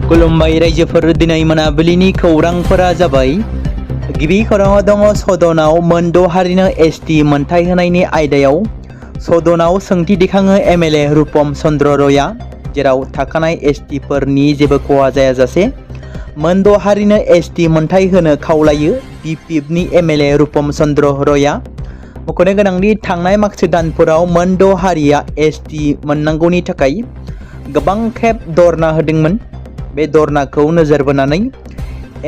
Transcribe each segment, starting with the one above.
खुलुमबाय रायजोफोर, दिनै मोनाबिलिनि खौरांफोरा जाबाय। गिबि खौराङाव दङ सदनाव मोन 6 हारिनो एसटि मोनथाय होनायनि आयदायाव सदनाव सोंथि दिखाङो एमएलए रूपम चन्द्र रयआ, जेराव थाखानाय एसटिफोरनि जेबो खहा जायाजासे मोन 6 हारिनो एसटि मोनथाय होनो खावलायो बिपिएफनि एमएलए रूपम चन्द्र रयआ। मख'नो गोनांदि थांनाय माखासे दानफोराव मोन 6 हारिया एसटि मोननांगौनि थाखाय गोबां खेब धरना होदोंमोन। बे धरनाखौ नोजोर बोनानै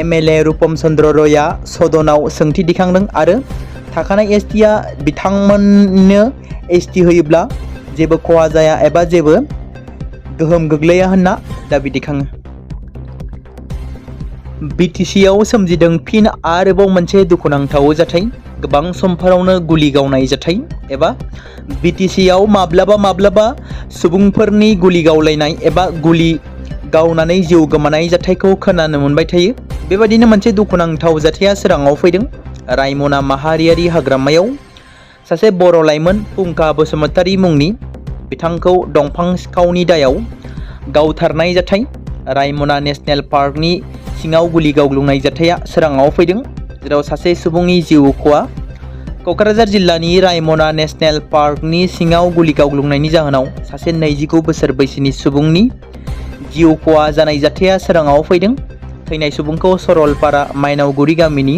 एमएलए रूपम चन्द्र रयआ सदनाव सोंथि दिखांदों आरो थाखानाय एसटिआ बिथांमोननो एसटि होयोब्ला जेबो खहा जाया एबा जेबो गोहोम गोग्लैया होनना दाबि दिखाङो। बिटिसिआव सोमजिदों फिन आरोबाव मोनसे दुखुनांथाव जाथाय। गोबां समफोरावनो गुलि गावनाय जाथाय एबा बिटिसिआव माब्लाबा सुबुंफोरनि गुलि गावलायनाय एबा गुलि गावनानै जिउ गोमानाय जाथायखौ खोनानो मोनबाय थायो। बेबायदिनो मोनसे दुखुनांथाव जाथाया सोराङाव फैदों। रायमना माहारियारि हाग्रामायाव सासे बर' लाइमोन फुंखा बसुमतारी मुंनि बिथांखौ दंफां सिखावनि दायाव गावथारनाय जाथाय। रायमना नेशनेल पार्कनि सिङाव गुलि गावग्लुंनाय जाथाया सोराङाव फैदों, जेराव सासे सुबुंनि जिउ खहा। क'क्राझार जिल्लानि रायमना नेशनेल पार्कनि सिङाव गुलि गावग्लुंनायनि जाहोनाव सासे 29 बोसोर बैसोनि सुबुंनि जिउ खहा जानाय जाथाया सोराङाव फैदों। थैनाय सुबुंखौ सरलपारा मायनावगुरि गामिनि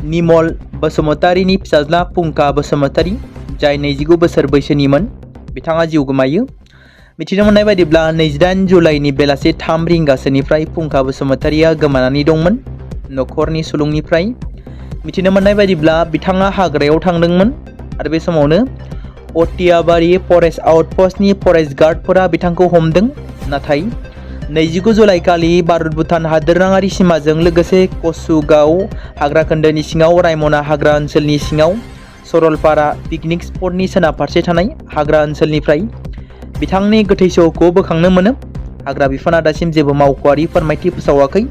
निमल बसुमतारीनि फिसाज्ला फुंखा बसुमतारी, जाय 29 बोसोर बैसोनिमोन, बिथाङा जिउ गोमायो। मिथिनो मोननाय बायदिब्ला 28 जुलाइनि बेलासि 3 रिंगासोनिफ्राय फुंखा बसुमतारीया गोमानानै दंमोन। न'खरनि सुलुंनिफ्राय मिथिनो मोननाय बायदिब्ला बिथाङा हाग्रायाव थांदोंमोन आरो बे समावनो अटियाबारि फरेस्ट आउटपस्टनि फरेस्ट गार्डफोरा बिथांखौ हमदों। नाथाय 29 जुलाइ खालि भारत भुटान हादोरारि सिमाजों लोगोसे कसुगाव हाग्राखोन्दोनि सिङाव रायमना हाग्रा ओनसोलनि सिङाव सरलपारा पिकनिक स्पटनि सोनाब फारसे थानाय हाग्रा ओनसोलनिफ्राय बिथांनि गोथै सहखौ बोखांनो मोनो। हाग्रा बिफाना दासिम जेबो मावख'आरि फोरमायथि फोसावाखै।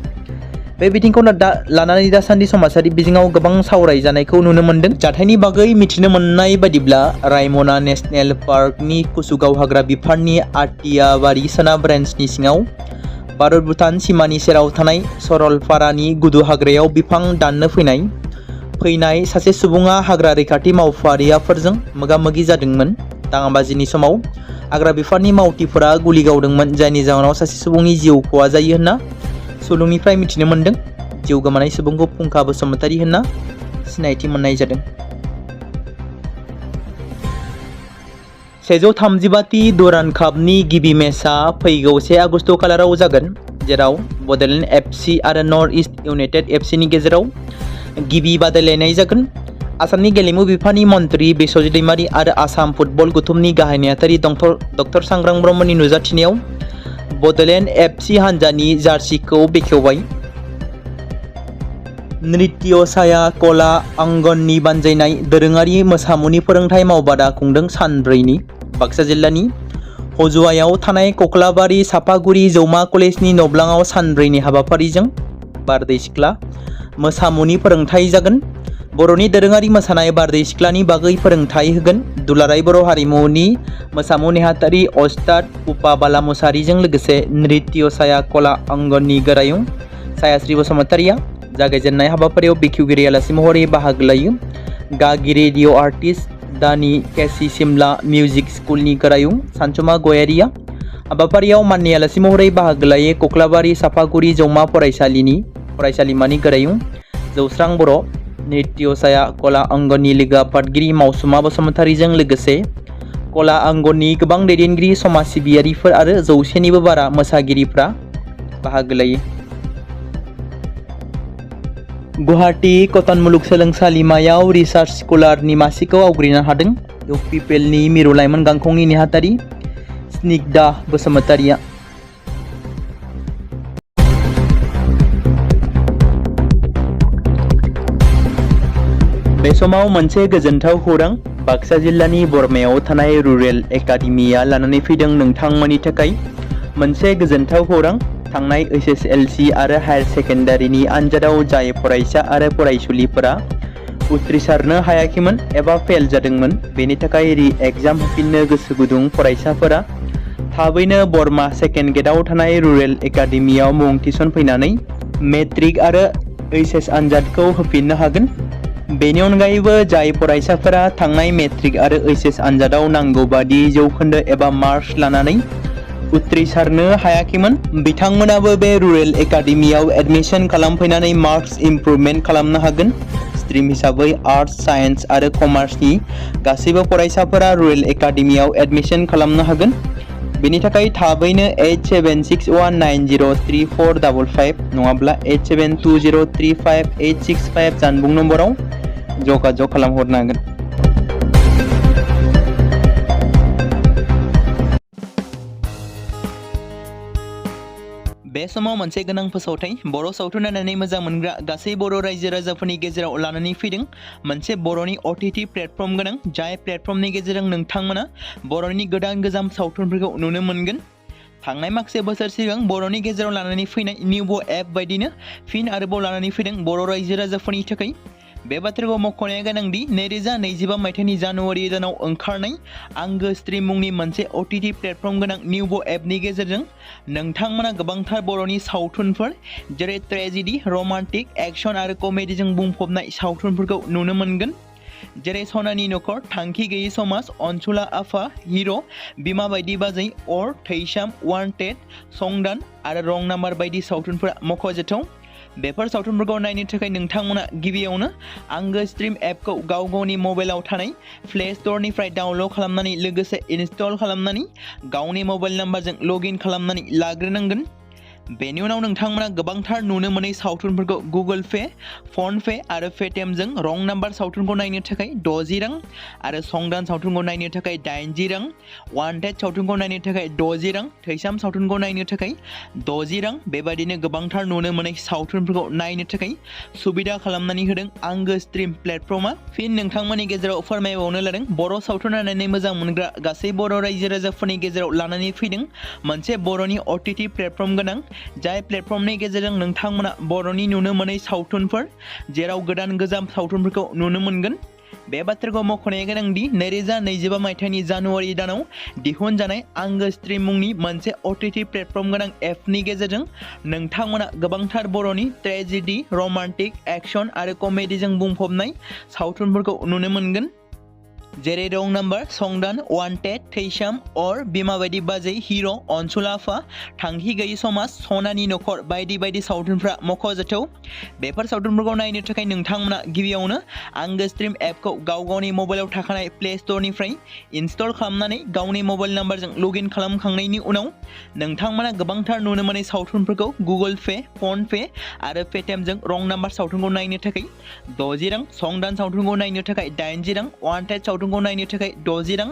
बे बिथिंखौ लानानै दासान्दि समाजारि बिजोङाव गोबां सावरायजानायखौ नुनो मोन्दों। जाथायनि बागै मिथिनो मोननाय बायदिब्ला रायमना नेशनेल पार्कनि कसुगाव हाग्रा बिफाननि आटियाबारि सोनाब रेन्जनि सिङाव भारत भुटान सिमानि सेराव थानाय सरलपारानि गुदु हाग्रायाव बिफां दाननो फैनाय सासे सुबुङा हाग्रा रैखाथि मावफारियाफोरजों मोगा-मोगि जादोंमोन। दाङाबाजिनि समाव हाग्रा बिफाननि मावथिफोरा गुलि गावदोंमोन, जायनि जाहोनाव सासे सुबुंनि जिउ खहा जायो होनना सुलुंनिफ्राय मिथिनो मोन्दों। जिउ गोमानाय सुबुंखौ फुंखा बसुमतारी होनना सिनायथि मोननाय जादों। 135थि दुरान्ड कापनि गिबि मेचआ फैगौ 1 आगस्ट खालाराव जागोन, जेराव बड'लेण्ड एफसि आरो नर्थ इस्ट इउनाइटेड एफसिनि गेजेराव गिबि बादायलायनाय जागोन। आसामनि गेलेमु बिफाननि मन्थ्रि बिस्वजित दैमारी आरो आसाम फुटबल गौथुमनि गाहाय नेहाथारि डक्टर सांग्रां ब्रह्मनि नुजाथिनायाव बड'लेण्ड एफसि हान्जानि जार्सिखौ बेखेवबाय। नृत्यसाया कला आंगननि बानजायनाय दोरोङारि मोसामुनि फोरोंथाय मावबादा खुंदों सानब्रैनि। बाक्सा जिल्लानि हजुवायाव थानाय कक्लाबारि सापागुरि जौमा कलेजनि नब्लाङाव सानब्रैनि हाबाफारिजों बारदै सिख्ला मोसामुनि फोरोंथाय जागोन। बर'नि दोरोङारि मोसानाय बारदै सिख्लानि बागै फोरोंथाय होगोन। दुलाराय बर' हारिमुनि मोसामु नेहाथारि अस्ताद पुपा बाला मुसाहारिजों लोगोसे नृत्यसाया कला आंगननि गोरायुं सायास्रि बसुमतारीया जागायजेननाय हाबाफारियाव बेखेवगिरि आलासि महरै बाहागो लायो। गागि रेडिअ' आर्टिस्ट दानि केसि सिमला मिउजिक स्कुलनि गोरायुं सानसुमा गयारिया हाबाफारियाव माननि आलासि महरै बाहागो लायो। कक्लाबारि सापागुरि जौमा फरायसालिमानि गोरायुं जौस्रां बर', नृत्यसाया कला आंगननि लोगो आफादगिरि मावसुमा बसुमतारीजों लोगोसे कला आंगननि गोबां दैदेनगिरि, समाज सिबियारिफोर आरो 100निबो बारा मोसागिरिफ्रा बाहागो लायो। गुवाहाटी कटन मुलुगसोलोंसालिमायाव रिसार्च स्कलारनि मासिखौ आवग्रिनो हादों इउपिपिएलनि मिरु लाइमोन गांखंनि नेहाथारि स्निग्धा बसुमतारीया। बे समाव मोनसे गोजोनथाव खौरां बाक्सा जिल्लानि बरमायाव थानाय रुरेल एकाडेमिया लानानै फैदों नोंथांमोननि थाखाय मोनसे गोजोनथाव खौरां। थांनाय एसएसएलसि आरो हायार सेकेन्डारिनि आनजादाव जाय फरायसा आरो फरायसुलिफोरा उथ्रिसारनो हायाखैमोन एबा फेल जादोंमोन, बेनि थाखाय रि एग्जाम होफिननो गोसो गुदुं फरायसाफोरा थाबैनो बरमा सेकेन्ड गेटआव थानाय रुरेल एकाडेमियाव मुं थिसनफैनानै मेट्रिक आरो एचएस आनजादखौ होफिननो हागोन। बेनि अनगायैबो जाय फरायसाफोरा थांनाय मेट्रिक आरो एचएस आनजादाव नांगौ बादि जौखोन्दो एबा मार्क्स लानानै उथ्रिसारनो हायाखैमोन, बिथांमोनाबो बे रुरेल एकाडेमियाव एडमिशन खालामफैनानै मार्क्स इमप्रुभमेन्ट खालामनो हागोन। स्ट्रिम हिसाबै आर्ट्स, साइन्स आरो कमार्सनि गासैबो फरायसाफोरा रुरेल एकाडेमियाव एडमिशन खालामनो हागोन। बेनि थाखाय थाबैनो 8761903455 नङाब्ला 87203586 जानबुं नम्बराव जगाजग खालामहरनो हागोन। बे समाव मोनसे गोनां फोसावथाय बर' सावथुन नायनानै मोजां मोनग्रा गासै बर' रायजो राजाफोरनि गेजेराव लानानै फैदों मोनसे बर'नि OTT प्लेटफर्म गोनां, जाय प्लेटफर्मनि गेजेरजों नोंथांमोना बर'नि गोदान गोजाम सावथुनफोरखौ नुनो मोनगोन। थांनाय माखासे बोसोर सिगां बर'नि गेजेराव लानानै फैनाय निउबो एप बायदिनो फिन आरोबाव लानानै फैदों बर' रायजो राजाफोरनि थाखाय। बे बाथ्राखौ मख'नाया गोनांदि 2025 मायथाइनि जानुवारि दानाव ओंखारनाय आंगो स्ट्रिम मुंनि मोनसे OTT प्लेटफर्म गोनां निउबो एपनि गेजेरजों नोंथांमोना गोबांथार बर'नि सावथुनफोर जेरै ट्रेजेडि, रमान्टिक, एक्शन आरो कमेडिजों बुंफबनाय सावथुनफोरखौ नुनो मोनगोन। जेरै सनानि नखर, थांखि गैयै समाज, अनसुला आफा, हिर', बिमा बायदि बाजै, अर, थैसाम, वान्टेड, संदान आरो रं नाम्बार बायदि सावथुनफोरा मख'जाथाव। बेफोर सावथुनफोरखौ नायनो थाखाय नोंथांमोना गिबियावनो आंगो स्ट्रिम एपखौ गावनि मबाइलाव थानाय प्ले स्ट'रनिफ्राय डाउनल'ड खालामनानै लोगोसे इनस्टल खालामनानै गावनि मबाइल नाम्बारजों लगइन खालामनानै लाग्रोनांगोन। बेनि उनाव नोंथांमोना गोबांथार नुनो मोनै सावथुनफोरखौ गुगोल पे, फन पे आरो पेटिएमजों रं नाम्बार सावथुनखौ नायनो थाखाय 60 रां आरो संदान सावथुनखौ नायनो थाखाय 80 रां, वान्टेड सावथुनखौ नायनो थाखाय 60 रां, थैसाम सावथुनखौ नायनो थाखाय 60 रां बेबायदिनो गोबांथार नुनो मोनै सावथुनफोरखौ नायनो थाखाय सुबिदा खालामनानै होदों आंगो स्ट्रिम प्लेटफर्मा। फिन नोंथांमोननि गेजेराव फोरमायबावनो लादों बर' सावथुन नायनानै मोजां मोनग्रा गासै बर' रायजो राजाफोरनि गेजेराव लानानै फैदों मोनसे बर'नि OTT प्लेटफर्म गोनां, जाय प्लेटफर्मनि गेजेरजों नोंथांमोना बर'नि नुनो मोनै सावथुनफोर जेराव गोदान गोजाम सावथुनफोरखौ नुनो मोनगोन। बे बाथ्राखौ मख'नाया गोनांदि 2025 मायथाइनि जानुवारि दानाव दिहुनजानाय आंगो स्ट्रिम मुंनि मोनसे OTT प्लेटफर्म गोनां एपनि गेजेरजों नोंथांमोना गोबांथार बर'नि ट्रेजेडि, रमान्टिक, एक्शन आरो कमेडिजों बुंफबनाय सावथुनफोरखौ नुनो मोनगोन। जेरै रं नाम्बार, संदान, वान्टेड, थैसाम, अर, बिमा बायदि बाजै, हिर', अनसुला आफा, थांखि गैयै समाज, सनानि नखर बायदि बायदि सावथुनफ्रा मख'जाथाव। बेफोर सावथुनफोरखौ नायनो थाखाय नोंथांमोना गिबियावनो आंगो स्ट्रिम एपखौ गावनि मबाइलाव थाखानाय प्ले स्ट'रनिफ्राय इनस्टल खालामनानै गावनि मबाइल नाम्बारजों लगइन खालामखांनायनि उनाव नोंथांमोना गोबांथार नुनो मोनै सावथुनफोरखौ गुगोल पे, फन पे आरो पेटिएमजों रं नाम्बार सावथुनखौ नायनो थाखाय 60 रां, संदान सावथुनखौ नायनो थाखाय 80 रां, वान्टेड सावथुनखौ नायनो थाखाय 60 रां,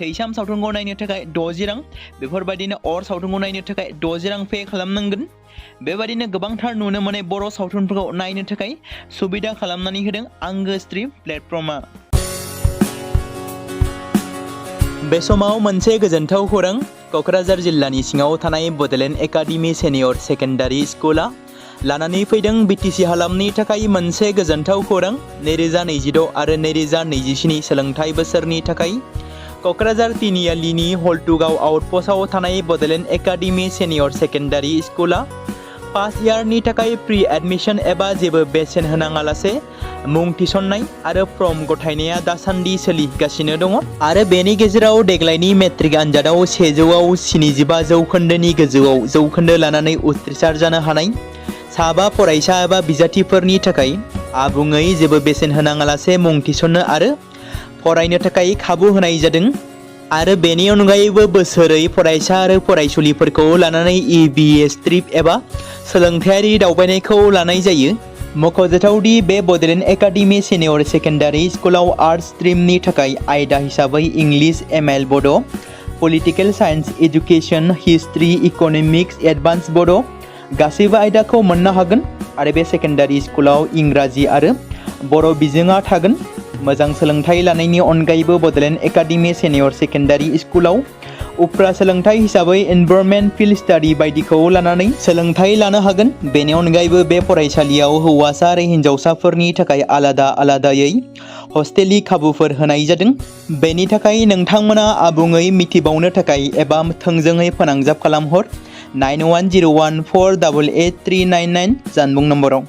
थैसाम सावथुनखौ नायनो थाखाय 60 रां बेफोरबायदिनो अर सावथुनखौ नायनो थाखाय 60 रां पे खालामनांगोन। बेबायदिनो गोबांथार नुनो मोनै बर' सावथुनफोरखौ नायनो थाखाय सुबिदा खालामनानै होदों आंगो स्ट्रिम प्लेटफर्मा। बे समाव मोनसे गोजोनथाव खौरां, क'क्राझार जिल्लानि सिङाव थानाय बड'लेण्ड एकाडेमि सिनियर सेकेन्डारि स्कुला लानानै फैदों BTC हालामनि थाखाय मोनसे गोजोनथाव खौरां। 2026 आरो 2027 सोलोंथाइ बोसोरनि थाखाय क'क्राझार तिनिआलिनि हल्टुगाव आउटपस्टआव थानाय बड'लेण्ड एकाडेमि सिनियर सेकेन्डारि स्कुला फार्स्ट इयारनि थाखाय प्रि एडमिशन एबा जेबो बेसेन होनाङालासे मुं थिसननाय आरो फर्म गथायनाया दासान्दि सोलिगासिनो दङ आरो बेनि गेजेराव देग्लायनि मेट्रिक आनजादाव 100आव 75 जौखोन्दोनि गोजौआव जौखोन्दो लानानै उथ्रिसार जानो हानाय साबा फरायसा एबा बिजाथिफोरनि थाखाय आबुङै जेबो बेसेन होनाङालासे मुं थिसननो आरो फरायनो थाखाय खाबु होनाय जादों आरो बेनि अनगायैबो बोसोरै फरायसा आरो फरायसुलिफोरखौ लानानै EBS ट्रिप एबा सोलोंथायारि दावबायनायखौ लानाय जायो। मख'जाथावदि बे बड'लेण्ड एकाडेमि सिनियर सेकेन्डारि स्कुलाव आर्ट्स स्ट्रिमनि थाखाय आयदा हिसाबै इंलिश, ML बड', political science, education, history, economics, advance बड' गासैबो आयदाखौ मोननो हागोन आरो बे सेकेन्डारि स्कुलाव इंराजि आरो बर' बिजोङा थागोन। मोजां सोलोंथाइ लानायनि अनगायैबो बड'लेण्ड एकाडेमि सिनियर सेकेन्डारि स्कुलाव उफ्रा सोलोंथाइ हिसाबै एनभायरनमेन्ट फिल्ड स्टाडि बायदिखौ लानानै सोलोंथाइ लानो हागोन। बेनि अनगायैबो बे फरायसालियाव हौवासा आरो हिन्जावसाफोरनि थाखाय आलादा आलादायै हस्टेलनि खाबुफोर होनाय जादों। बेनि थाखाय नोंथांमोना आबुङै मिथिबावनो थाखाय एबा थोंजोङै फोनांजाब खालामहर 9101488399 जानबुं नम्बराव।